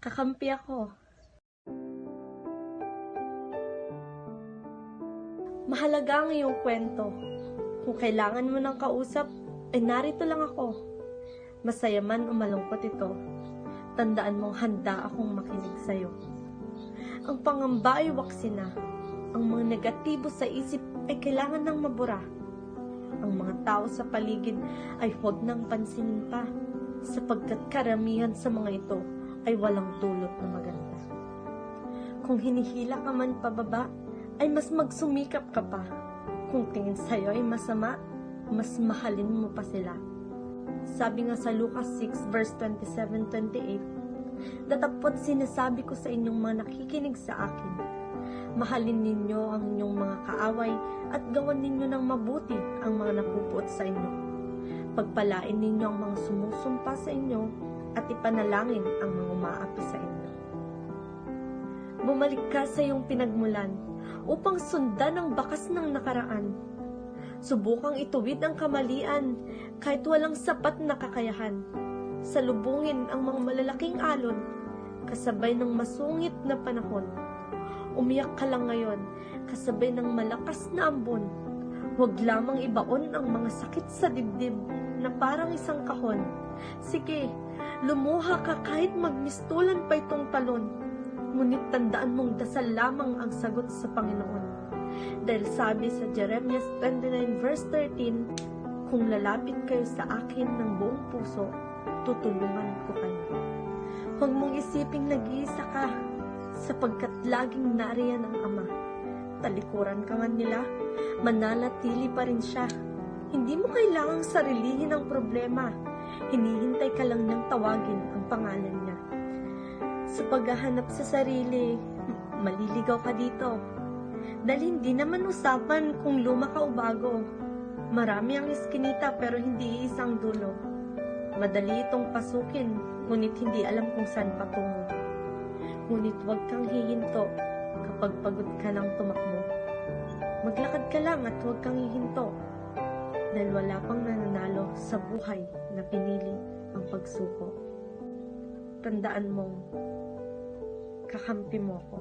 Kakampi ako. Mahalaga ang iyong kwento. Kung kailangan mo ng kausap, ay narito lang ako. Masaya man o malungkot ito, tandaan mong handa akong makinig sa'yo. Ang pangamba ay waksi na. Ang mga negatibo sa isip ay kailangan ng mabura. Ang mga tao sa paligid ay huwag nang pansinin pa, sapagkat karamihan sa mga ito ay walang dulot na maganda. Kung hinihila ka man pababa, ay mas magsumikap ka pa. Kung tingin sa'yo ay masama, mas mahalin mo pa sila. Sabi nga sa Lucas 6 verse 27-28, datapot sinasabi ko sa inyong mga nakikinig sa akin, mahalin ninyo ang inyong mga kaaway at gawan ninyo ng mabuti ang mga napupuot sa inyo. Pagpalain ninyo ang mga sumusumpa sa inyo at ipanalangin ang mga umaapi sa inyo. Bumalik ka sa iyong pinagmulan upang sundan ang bakas ng nakaraan. Subukang ituwid ang kamalian kahit walang sapat na kakayahan. Salubungin ang mga malalaking alon kasabay ng masungit na panahon. Umiyak ka lang ngayon kasabay ng malakas na ambon. Huwag lamang ibaon ang mga sakit sa dibdib na parang isang kahon. Sige, lumuha ka kahit magmistulan pa itong talon. Ngunit tandaan mong dasal lamang ang sagot sa Panginoon. Dahil sabi sa Jeremias 29 verse 13, kung lalapit kayo sa akin ng buong puso, tutulungan ko kayo. Huwag mong isiping nag-iisa ka, sapagkat laging nariyan ang Ama. Talikuran ka man nila, mananatili pa rin siya. Hindi mo kailangang sarilihin ang problema. Hinihintay ka lang ng tawagin ang pangalan niya. Sa paghahanap sa sarili, maliligaw ka dito. Dahil hindi naman usapan kung luma ka o bago. Marami ang iskinita pero hindi isang dulo. Madali itong pasukin, ngunit hindi alam kung saan patungo. Ngunit huwag kang hihinto kapag pagod ka ng tumakbo. Maglakad ka lang at huwag kang hihinto. Dahil wala pang nananalo sa buhay na pinili ang pagsuko. Tandaan mong kakampi mo ko.